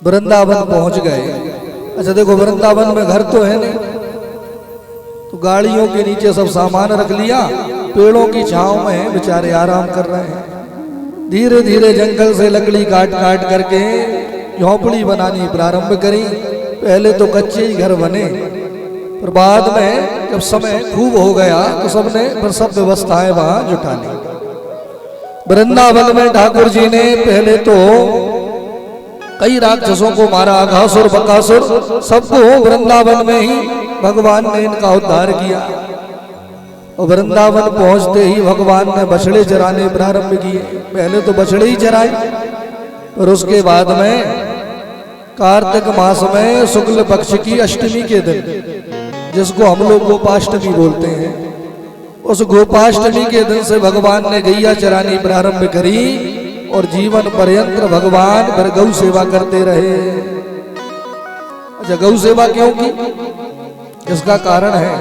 वृंदावन पहुंच गए। अच्छा देखो, वृंदावन में घर तो है नहीं, तो गाड़ियों के नीचे सब सामान रख लिया, पेड़ों की छांव में बेचारे आराम कर रहे हैं। धीरे धीरे जंगल से लकड़ी काट काट करके झोंपड़ी बनानी प्रारंभ करी। पहले तो कच्चे ही घर बने, पर बाद में जब समय खूब हो गया तो सबने फिर सब व्यवस्थाएं वहां जुटा ली। वृंदावन में ठाकुर जी ने पहले तो कई राक्षसों को मारा, अघासुर बकासुर सबको वृंदावन में ही भगवान ने इनका उद्धार किया। और वृंदावन पहुंचते ही भगवान ने बछड़े चराने प्रारंभ किए। पहले तो बछड़े ही चराए, और उसके बाद में कार्तिक मास में शुक्ल पक्ष की अष्टमी के दिन, जिसको हम लोग गोपाष्टमी बोलते हैं, उस गोपाष्टमी के दिन से भगवान ने गैया चरानी प्रारंभ करी और जीवन पर्यंत भगवान फिर गौ सेवा करते रहे। अच्छा, गौ सेवा क्यों की? इसका कारण है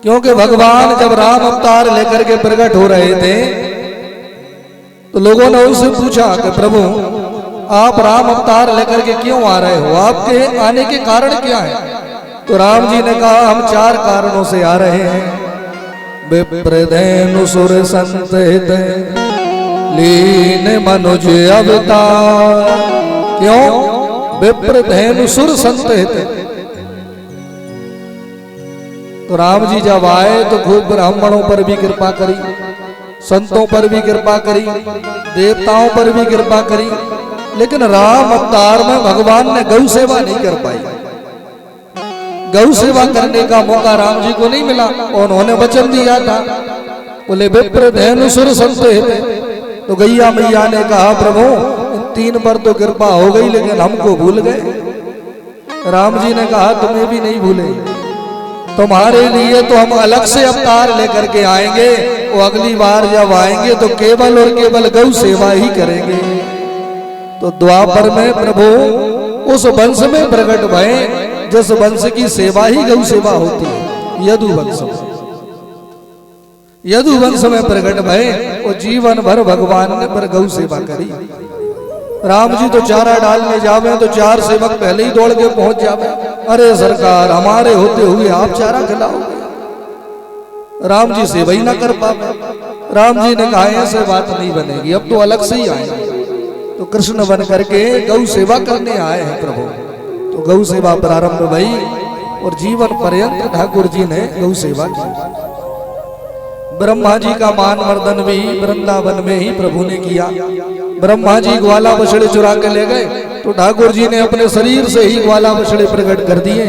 क्योंकि भगवान जब राम अवतार लेकर के प्रकट हो रहे थे तो लोगों ने उनसे पूछा कि प्रभु आप राम अवतार लेकर के क्यों आ रहे हो, आपके आने के कारण क्या है? तो राम जी ने कहा हम 4 कारणों से आ रहे हैं। विप्रधेनु सुर संत हित लीन मनुज अवतार। क्यों? विप्रधेनु सुर संत हित। तो राम जी जब आए तो खूब ब्राह्मणों पर भी कृपा करी, संतों पर भी कृपा करी, देवताओं पर भी कृपा करी, लेकिन राम अवतार में भगवान ने गौ सेवा नहीं कर पाई। गौ सेवा करने का मौका राम जी को नहीं मिला। उन्होंने वचन दिया था, बोले विप्रधेनु सुर संत हित। तो गैया मैया ने कहा प्रभु इन 3 पर तो कृपा हो गई, लेकिन हमको भूल गए। राम जी ने कहा तुम्हें भी नहीं भूले, तुम्हारे लिए तो हम अलग से अवतार लेकर के आएंगे। वो अगली बार जब आएंगे तो केवल और केवल गौ सेवा ही करेंगे। तो द्वापर में प्रभु उस वंश में प्रकट भये जिस वंश की सेवा ही गौ सेवा होती है, यदु वंश में। यदु वंश में प्रकट भये और जीवन भर भगवान ने पर गौ सेवा करी। राम जी तो चारा डालने जावे तो 4 सेवक पहले ही दौड़ के पहुंच जावे, अरे सरकार हमारे होते हुए आप चारा खिलाओगे। राम जी सेवा ही ना कर पावे। राम जी ने कहा ऐसे बात नहीं बनेगी, अब तो अलग से ही आए। तो कृष्ण बन करके गौ सेवा करने आए हैं प्रभु। तो गौ सेवा प्रारंभ भई और जीवन पर्यंत ठाकुर जी ने गौ सेवा की। ब्रह्मा जी का मान वर्धन भी वृंदावन में ही प्रभु ने किया। ब्रह्मा जी ग्वाला बछड़े चुरा के ले गए तो ठाकुर जी ने अपने शरीर से ही ग्वाला बछड़े प्रकट कर दिए।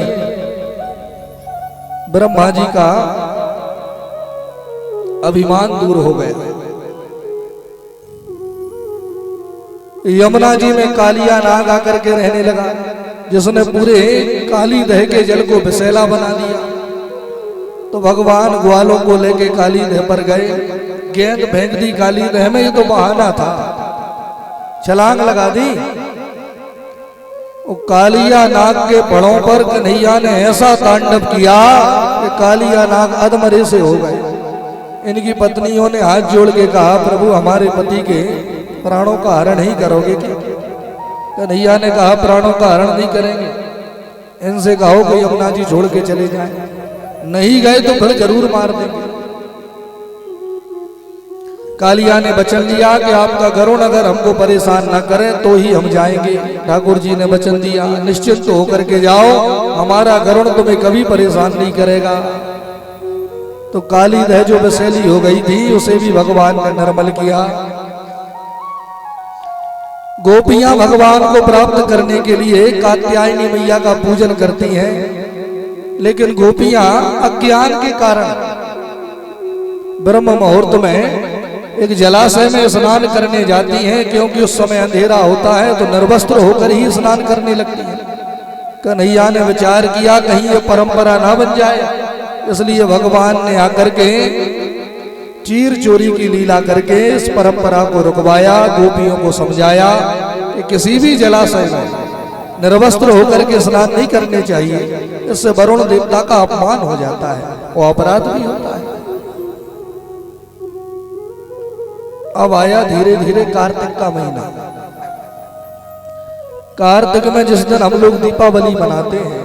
ब्रह्मा जी का अभिमान दूर हो गया। यमुना जी में कालिया नाग आकर के रहने लगा, जिसने पूरे काली दह के जल को विषैला बना दिया। तो भगवान ग्वालों को लेके काली दह पर गए, गेंद फेंक दी काली दह में। ये तो बहाना था, छलांग लगा दी। कालिया नाग के पड़ों पर कन्हैया ने ऐसा तांडव किया कि कालिया नाग अधमरे से हो गए। इनकी पत्नियों ने हाथ जोड़ के कहा प्रभु हमारे पति के प्राणों का हरण ही करोगे क्या? कन्हैया ने कहा प्राणों का हरण नहीं करेंगे, इनसे कहो कि यमुना जी छोड़ के चले जाएं। नहीं गए तो फिर जरूर मार देंगे। कालिया ने वचन लिया कि आपका गरुण अगर हमको परेशान न करे तो ही हम जाएंगे। ठाकुर जी ने वचन दिया निश्चित तो होकर के जाओ, हमारा गरुण तुम्हें कभी परेशान नहीं करेगा। तो काली दह जो विषैली हो गई थी उसे भी भगवान ने निर्मल किया। गोपियां भगवान को प्राप्त करने के लिए कात्यायनी मैया का पूजन करती हैं, लेकिन गोपियां अज्ञान के कारण ब्रह्म मुहूर्त में एक जलाशय में स्नान करने जाती हैं, क्योंकि उस समय अंधेरा होता है तो निर्वस्त्र होकर ही स्नान करने लगती हैं। कन्हैया ने विचार किया कहीं ये परंपरा ना बन जाए, इसलिए भगवान ने आकर के चीर चोरी की लीला करके इस परंपरा को रुकवाया, गोपियों को समझाया कि किसी भी जलाशय में निर्वस्त्र होकर के स्नान नहीं करने चाहिए, इससे वरुण देवता का अपमान हो जाता है, वो अपराध भी होता है। अब आया धीरे धीरे कार्तिक का महीना। कार्तिक में जिस दिन हम लोग दीपावली मनाते हैं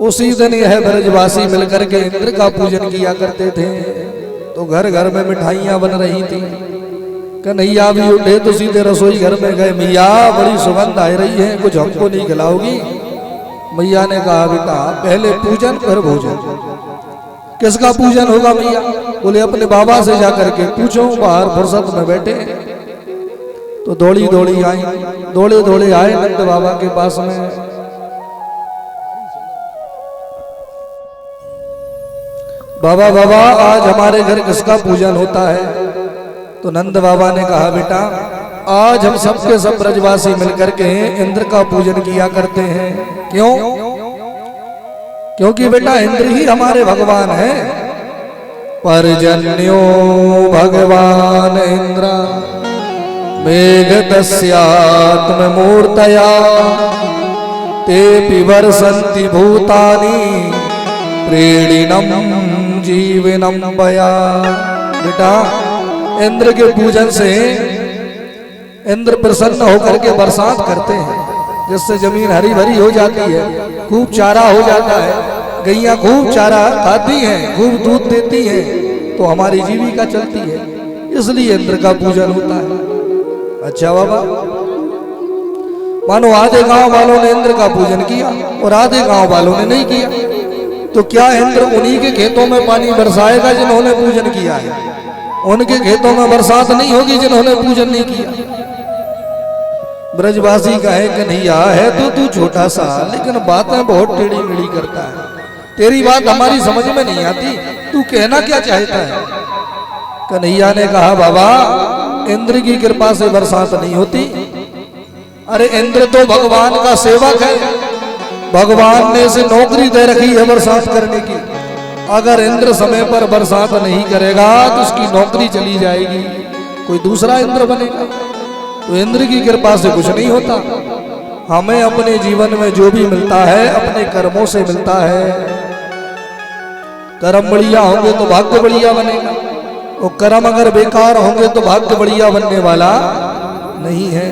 उसी दिन यह ब्रजवासी मिलकर के इंद्र का पूजन किया करते थे। तो घर घर में मिठाइयां बन रही थी। कन्हैया भी उठे तो सीधे रसोई घर में गए, मैया बड़ी सुगंध आ रही है, कुछ हमको नहीं खिलाओगी? मैया ने कहा बेटा पहले पूजन फिर भोजन। किसका पूजन होगा मैया? बोले अपने बाबा से जाकर के पूछो, बाहर फुर्सत में बैठे। तो दौड़ी दौड़ी आई, दौड़े दौड़े आए नंद बाबा के पास में। बाबा बाबा आज हमारे घर किसका पूजन होता है? तो नंद बाबा ने कहा बेटा आज हम सबके सब ब्रजवासी मिलकर के इंद्र का पूजन किया करते हैं। क्यों? क्योंकि बेटा इंद्र ही हमारे भगवान हैं। पर्जन्यो भगवान इंद्र मेघ तस्यात्म मूर्तया ते वर्षन्ति भूतानि प्रेणिनम जीवनम बया। बेटा इंद्र के पूजन से इंद्र प्रसन्न होकर के बरसात करते हैं, जिससे जमीन हरी भरी हो जाती है, खूब चारा हो जाता है, गैया खूब चारा खाती हैं, खूब दूध देती हैं, तो हमारी जीविका चलती है। इसलिए इंद्र का पूजन होता है। अच्छा बाबा, मानो आधे गांव वालों ने इंद्र का पूजन किया और आधे गांव वालों ने नहीं किया, तो क्या इंद्र उन्हीं के खेतों में पानी बरसाएगा जिन्होंने पूजन किया है? उनके खेतों में बरसात नहीं होगी जिन्होंने पूजन नहीं किया। ब्रजवासी कहे कन्हैया है तो तू छोटा सा, लेकिन बातें बहुत टेढ़ी मेढ़ी करता है, तेरी बात हमारी समझ में नहीं आती, तू कहना क्या चाहता है? कन्हैया ने कहा बाबा इंद्र की कृपा से बरसात नहीं होती। अरे इंद्र तो भगवान का सेवक है, भगवान ने इसे नौकरी दे रखी है बरसात करने की। अगर इंद्र समय पर बरसात नहीं करेगा तो उसकी नौकरी चली जाएगी, कोई दूसरा इंद्र बनेगा। तो इंद्र की कृपा से कुछ नहीं होता। हमें अपने जीवन में जो भी मिलता है अपने कर्मों से मिलता है। कर्म बढ़िया होंगे तो भाग्य बढ़िया बनेगा, और कर्म अगर बेकार होंगे तो भाग्य बढ़िया बनने वाला नहीं है।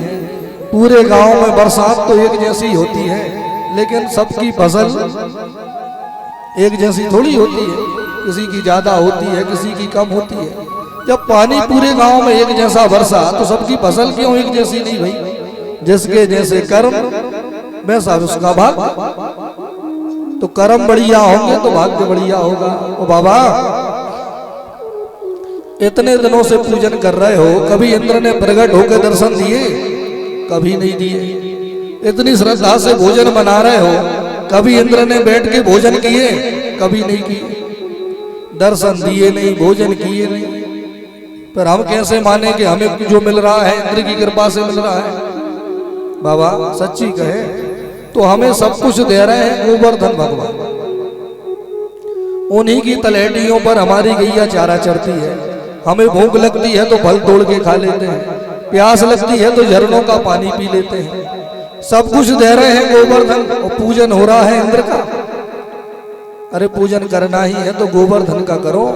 पूरे गांव में बरसात तो एक जैसी होती है, लेकिन सबकी फसल एक जैसी थोड़ी होती है, किसी की ज्यादा होती है, किसी की कम होती है। जब पानी पूरे गांव में एक जैसा बरसा तो सबकी फसल क्यों एक जैसी नहीं भाई? जिसके जैसे कर्म वैसा उसका भाग्य। तो कर्म बढ़िया होंगे तो भाग्य बढ़िया होगा। ओ बाबा इतने दिनों से पूजन कर रहे हो, कभी इंद्र ने प्रकट होकर दर्शन दिए? कभी नहीं दिए। इतनी श्रद्धा से भोजन बना रहे हो, कभी इंद्र ने बैठ के भोजन किए? कभी नहीं किए। दर्शन दिए नहीं, भोजन किए नहीं, पर हम कैसे माने कि हमें जो मिल रहा है इंद्र की कृपा से मिल रहा है? बाबा सच्ची कहे तो हमें सब कुछ दे रहे हैं गोवर्धन भगवान। उन्हीं की तलहटियों पर हमारी गैया चारा चरती है। हमें भूख लगती है तो फल तोड़ के खा लेते हैं, प्यास लगती है तो झरनों का पानी पी लेते हैं। सब कुछ दे रहे हैं गोवर्धन, और पूजन हो रहा है इंद्र का। अरे पूजन करना ही है तो गोवर्धन का करो।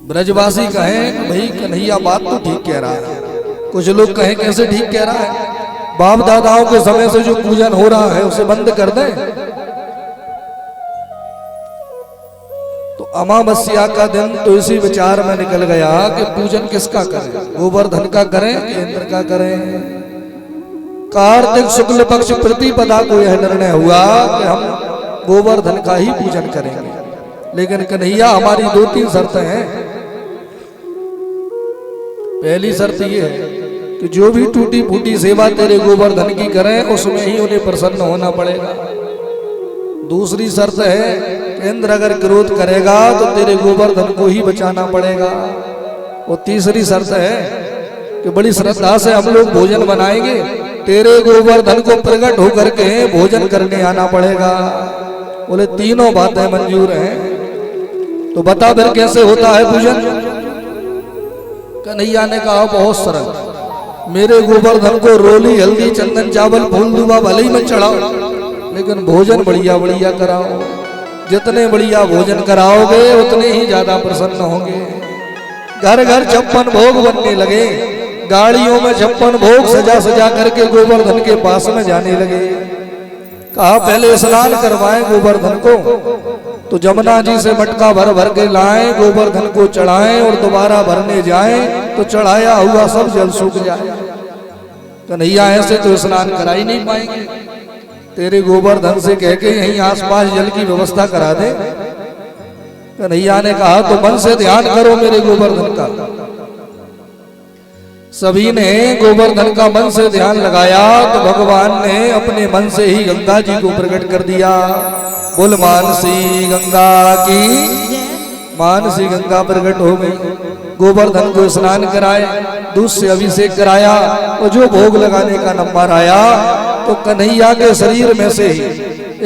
ब्रजवासी कहें भाई कन्हैया बात तो ठीक कह रहा है। कुछ लोग कहें कैसे ठीक कह रहा है? बाप दादाओं के समय से जो पूजन हो रहा है उसे बंद कर दें। तो अमावस्या का दिन तो इसी विचार में निकल गया कि पूजन किसका करें, गोवर्धन का करें कि इंद्र का करें। कार्तिक शुक्ल पक्ष प्रतिपदा को यह निर्णय हुआ कि हम गोवर्धन का ही पूजन करेंगे। लेकिन कन्हैया हमारी 2-3 शर्तें हैं। पहली शर्त यह है कि जो भी टूटी फूटी सेवा तेरे गोवर्धन की करें उसमें ही उन्हें प्रसन्न होना पड़ेगा। दूसरी शर्त है कि इंद्र अगर क्रोध करेगा तो तेरे गोवर्धन को ही बचाना पड़ेगा। और तीसरी शर्त है कि बड़ी श्रद्धा से हम लोग भोजन बनाएंगे, तेरे गोवर्धन को प्रकट होकर के भोजन करने आना पड़ेगा। बोले तीनों बातें मंजूर हैं। तो बता फिर कैसे होता है पूजन? कन्हैया ने कहा बहुत सरल, मेरे गोवर्धन को रोली हल्दी चंदन चावल फूल दूबा भले ही मत चढ़ाओ, लेकिन भोजन बढ़िया बढ़िया कराओ। जितने बढ़िया भोजन कराओगे उतने ही ज्यादा प्रसन्न होंगे। घर घर 56 भोग बनने लगे, गाड़ियों में 56 भोग सजा सजा करके गोवर्धन के पास में जाने लगे। कहा पहले स्नान करवाएं गोवर्धन को, तो जमुना जी से मटका भर भर के लाएं, गोवर्धन को चढ़ाएं और दोबारा भरने जाएं तो चढ़ाया हुआ सब जल सूख जाए। कन्हैया ऐसे तो स्नान करा ही नहीं पाएंगे, तेरे गोवर्धन से कह के यहीं आसपास जल की व्यवस्था करा दे। कन्हैया ने कहा तो मन से ध्यान करो मेरे गोवर्धन का। सभी ने गोवर्धन का मन से ध्यान लगाया तो भगवान ने अपने मन से ही गंगा जी को प्रकट कर दिया। बोल मानसी गंगा की, मानसी गंगा प्रकट हो गई। गोवर्धन को स्नान कराए, दूध से अभिषेक कराया और जो भोग लगाने का नंबर आया तो कन्हैया के शरीर में से ही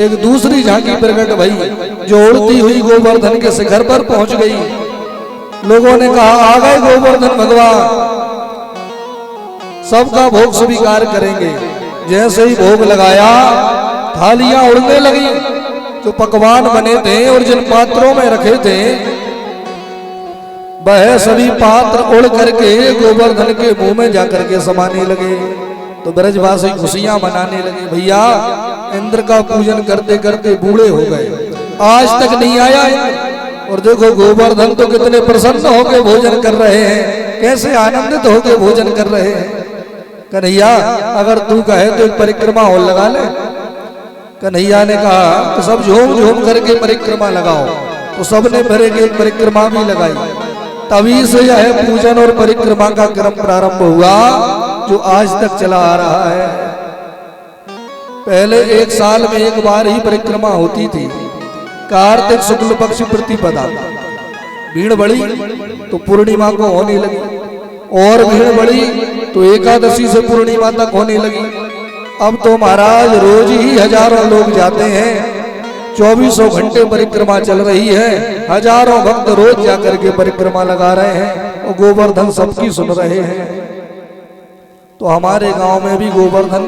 एक दूसरी झांकी प्रकट भई जो उड़ती हुई गोवर्धन के शिखर पर पहुंच गई। लोगों ने कहा आ गए गोवर्धन भगवान, सबका भोग स्वीकार करेंगे। जैसे ही भोग लगाया थालियां उड़ने लगी, जो पकवान बने थे और जिन पात्रों में रखे थे वह सभी पात्र उड़ करके गोवर्धन के मुंह में जाकर के समाने लगे। तो ब्रजवासी खुशियां मनाने लगे। भैया इंद्र का पूजन करते करते बूढ़े हो गए, आज तक नहीं आया है। और देखो गोवर्धन तो कितने प्रसन्न होकर भोजन कर रहे हैं, कैसे आनंदित होकर भोजन कर रहे हैं। कन्हैया अगर तू कहे तो एक परिक्रमा और लगा ले। कन्हैया ने कहा तो सब झूम झूम करके परिक्रमा लगाओ। तो सबने भरे के परिक्रमा भी लगाई। तभी से यह पूजन और परिक्रमा का क्रम प्रारंभ हुआ जो आज तक चला आ रहा है। पहले एक साल में एक बार ही परिक्रमा होती थी, कार्तिक शुक्ल पक्ष प्रतिपदा। भीड़ बढ़ी तो पूर्णिमा को होने लगी, और भीड़ बढ़ी तो एकादशी से पूर्णिमा तक होने लगी। अब तो महाराज रोज ही हजारों लोग जाते हैं, 2400 घंटे परिक्रमा चल रही है। हजारों भक्त रोज जाकर के परिक्रमा लगा रहे हैं और गोवर्धन सबकी सुन रहे हैं। तो हमारे गांव में भी गोवर्धन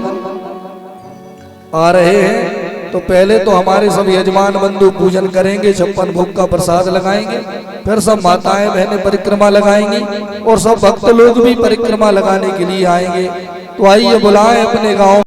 आ रहे हैं। तो पहले तो हमारे सब यजमान बंधु पूजन करेंगे, 56 भोग का प्रसाद लगाएंगे, फिर सब माताएं बहनें परिक्रमा लगाएंगी और सब भक्त लोग भी परिक्रमा लगाने के लिए आएंगे। तो आइए बुलाएं अपने गांव